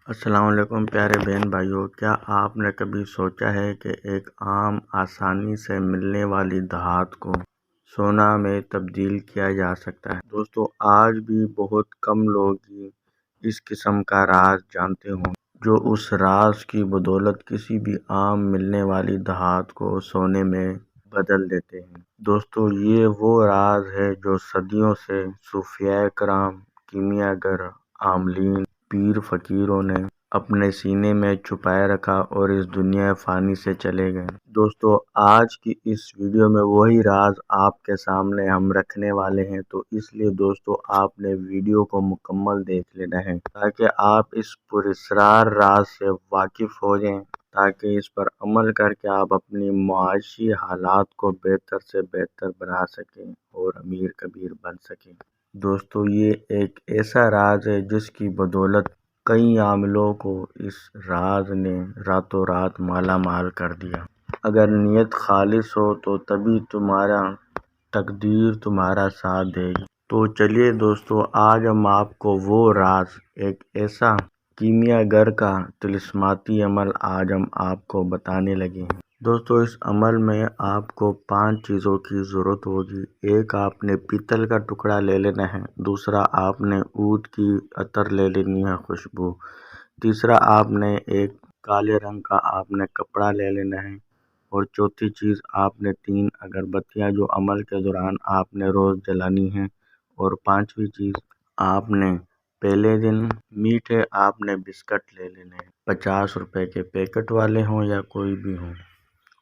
السلام علیکم پیارے بہن بھائیوں، کیا آپ نے کبھی سوچا ہے کہ ایک عام آسانی سے ملنے والی دھات کو سونا میں تبدیل کیا جا سکتا ہے؟ دوستو، آج بھی بہت کم لوگ ہی اس قسم کا راز جانتے ہوں جو اس راز کی بدولت کسی بھی عام ملنے والی دھات کو سونے میں بدل دیتے ہیں۔ دوستو، یہ وہ راز ہے جو صدیوں سے صوفیاء کرام، کیمیا گر، عاملین، پیر فقیروں نے اپنے سینے میں چھپائے رکھا اور اس دنیا فانی سے چلے گئے۔ دوستو، آج کی اس ویڈیو میں وہی راز آپ کے سامنے ہم رکھنے والے ہیں، تو اس لیے دوستو آپ نے ویڈیو کو مکمل دیکھ لینا ہے تاکہ آپ اس پراسرار راز سے واقف ہو جائیں، تاکہ اس پر عمل کر کے آپ اپنی معاشی حالات کو بہتر سے بہتر بنا سکیں اور امیر کبیر بن سکیں۔ دوستو، یہ ایک ایسا راز ہے جس کی بدولت کئی عاملوں کو اس راز نے راتوں رات مالا مال کر دیا۔ اگر نیت خالص ہو تو تبھی تمہارا تقدیر تمہارا ساتھ دے گی۔ تو چلیے دوستو، آج ہم آپ کو وہ راز، ایک ایسا کیمیا گر کا طلسماتی عمل آج ہم آپ کو بتانے لگے ہیں۔ دوستو، اس عمل میں آپ کو 5 چیزوں کی ضرورت ہوگی۔ ایک، آپ نے پیتل کا ٹکڑا لے لینا ہے۔ دوسرا، آپ نے عود کی عطر لے لینی ہے، خوشبو۔ تیسرا، آپ نے ایک کالے رنگ کا آپ نے کپڑا لے لینا ہے۔ اور چوتھی چیز، آپ نے 3 اگربتیاں جو عمل کے دوران آپ نے روز جلانی ہیں۔ اور 5ویں چیز، آپ نے پہلے دن میٹھے آپ نے بسکٹ لے لینے ہیں، 50 روپے کے پیکٹ والے ہوں یا کوئی بھی ہوں،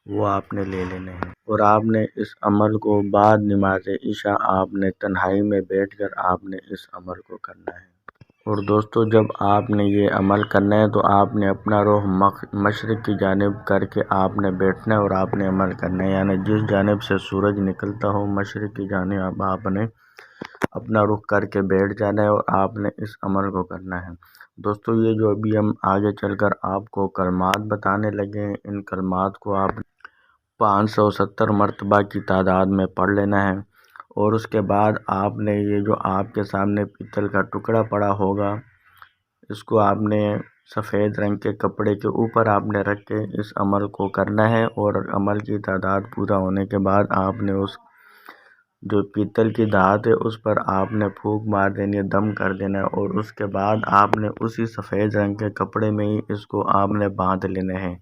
وہ آپ نے لے لینے ہیں۔ اور آپ نے اس عمل کو بعد نماز عشاء آپ نے تنہائی میں بیٹھ کر آپ نے اس عمل کو کرنا ہے۔ اور دوستو، جب آپ نے یہ عمل کرنا ہے تو آپ نے اپنا رخ مشرق کی جانب کر کے آپ نے بیٹھنا ہے اور آپ نے عمل کرنا ہے، یعنی جس جانب سے سورج نکلتا ہو مشرق کی جانب آپ نے اپنا رخ کر کے بیٹھ جانا ہے اور آپ نے اس عمل کو کرنا ہے۔ دوستو، یہ جو ابھی ہم آگے چل کر آپ کو کلمات بتانے لگے ہیں، ان کلمات کو آپ 570 مرتبہ کی تعداد میں پڑھ لینا ہے۔ اور اس کے بعد آپ نے یہ جو آپ کے سامنے پیتل کا ٹکڑا پڑا ہوگا، اس کو آپ نے سفید رنگ کے کپڑے کے اوپر آپ نے رکھ کے اس عمل کو کرنا ہے۔ اور عمل کی تعداد پورا ہونے کے بعد آپ نے اس جو پیتل کی دھات ہے اس پر آپ نے پھونک مار دینی ہے، دم کر دینا ہے۔ اور اس کے بعد آپ نے اسی سفید رنگ کے کپڑے میں ہی اس کو آپ نے باندھ لینا ہے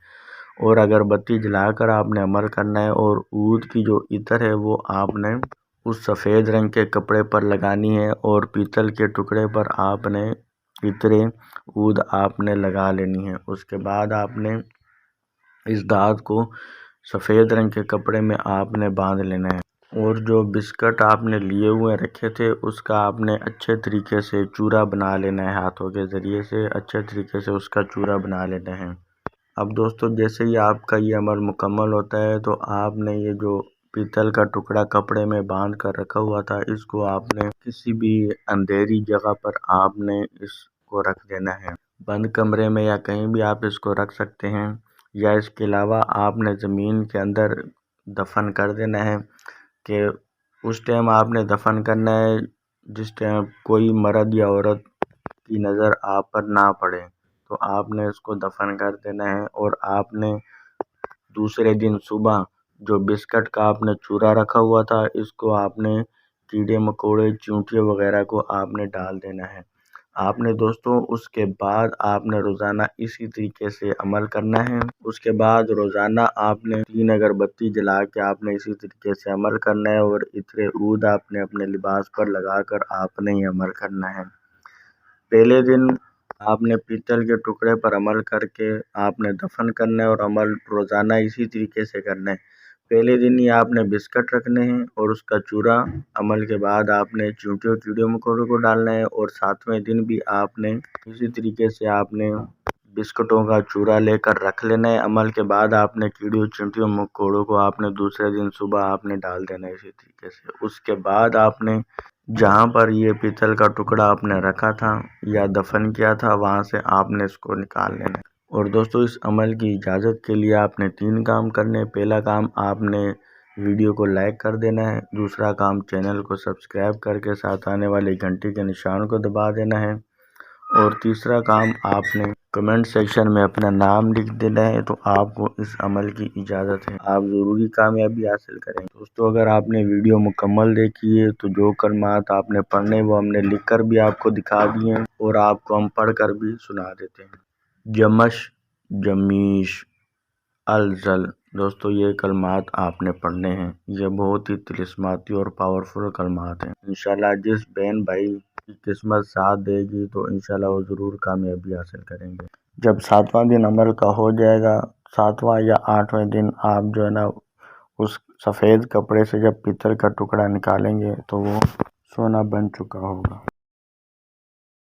اور اگربتی جلا کر آپ نے عمل کرنا ہے۔ اور عود کی جو عطر ہے وہ آپ نے اس سفید رنگ کے کپڑے پر لگانی ہے اور پیتل کے ٹکڑے پر آپ نے عطریں عود آپ نے لگا لینی ہے۔ اس کے بعد آپ نے اس دھات کو سفید رنگ کے کپڑے میں آپ نے باندھ لینا ہے۔ اور جو بسکٹ آپ نے لیے ہوئے رکھے تھے اس کا آپ نے اچھے طریقے سے چورا بنا لینا ہے، ہاتھوں کے ذریعے سے اچھے طریقے سے اس کا چورا بنا لینا ہے۔ اب دوستو، جیسے ہی آپ کا یہ عمل مکمل ہوتا ہے تو آپ نے یہ جو پیتل کا ٹکڑا کپڑے میں باندھ کر رکھا ہوا تھا اس کو آپ نے کسی بھی اندھیری جگہ پر آپ نے اس کو رکھ دینا ہے، بند کمرے میں یا کہیں بھی آپ اس کو رکھ سکتے ہیں، یا اس کے علاوہ آپ نے زمین کے اندر دفن کر دینا ہے کہ اس ٹائم آپ نے دفن کرنا ہے جس ٹائم کوئی مرد یا عورت کی نظر آپ پر نہ پڑے، تو آپ نے اس کو دفن کر دینا ہے۔ اور آپ نے دوسرے دن صبح جو بسکٹ کا آپ نے چورا رکھا ہوا تھا اس کو آپ نے کیڑے مکوڑے چیونٹیاں وغیرہ کو آپ نے ڈال دینا ہے۔ آپ نے دوستو اس کے بعد آپ نے روزانہ اسی طریقے سے عمل کرنا ہے۔ اس کے بعد روزانہ آپ نے 3 اگربتی جلا کے آپ نے اسی طریقے سے عمل کرنا ہے اور عطر عود آپ نے اپنے لباس پر لگا کر آپ نے یہ عمل کرنا ہے۔ پہلے دن آپ نے پیتل کے ٹکڑے پر عمل کر کے آپ نے دفن کرنا ہے اور عمل روزانہ اسی طریقے سے کرنا ہے۔ پہلے دن ہی آپ نے بسکٹ رکھنے ہیں اور اس کا چورا عمل کے بعد آپ نے چیونٹیوں کیڑے مکوڑوں کو ڈالنا ہے، اور 7ویں دن بھی آپ نے اسی طریقے سے آپ نے بسکٹوں کا چورا لے کر رکھ لینا ہے۔ عمل کے بعد آپ نے کیڑیوں چیونٹیوں مکوڑوں کو آپ نے دوسرے دن صبح آپ نے ڈال دینا ہے اسی طریقے سے۔ اس کے بعد آپ نے جہاں پر یہ پیتل کا ٹکڑا آپ نے رکھا تھا یا دفن کیا تھا وہاں سے آپ نے اس کو نکال لینا ہے۔ اور دوستو، اس عمل کی اجازت کے لیے آپ نے 3 کام کرنے۔ پہلا کام، آپ نے ویڈیو کو لائک کر دینا ہے۔ دوسرا کام، چینل کو سبسکرائب کر کے ساتھ آنے والی گھنٹی کے نشان کو دبا دینا ہے۔ اور تیسرا کام، آپ نے کمنٹ سیکشن میں اپنا نام لکھ دینا ہے تو آپ کو اس عمل کی اجازت ہے، آپ ضروری کامیابی حاصل کریں گے۔ دوستو اگر آپ نے ویڈیو مکمل دیکھی ہے تو جو کلمات آپ نے پڑھنے وہ ہم نے لکھ کر بھی آپ کو دکھا دیے ہیں اور آپ کو ہم پڑھ کر بھی سنا دیتے ہیں۔ جمش، جمیش، الزل، دوستو یہ کلمات آپ نے پڑھنے ہیں، یہ بہت ہی طلسماتی اور پاورفل کلمات ہیں۔ انشاءاللہ جس بہن بھائی کی قسمت ساتھ دے گی تو انشاءاللہ وہ ضرور کامیابی حاصل کریں گے۔ جب 7واں دن عمل کا ہو جائے گا، 7واں یا 8ویں دن آپ جو ہے نا اس سفید کپڑے سے جب پتل کا ٹکڑا نکالیں گے تو وہ سونا بن چکا ہوگا۔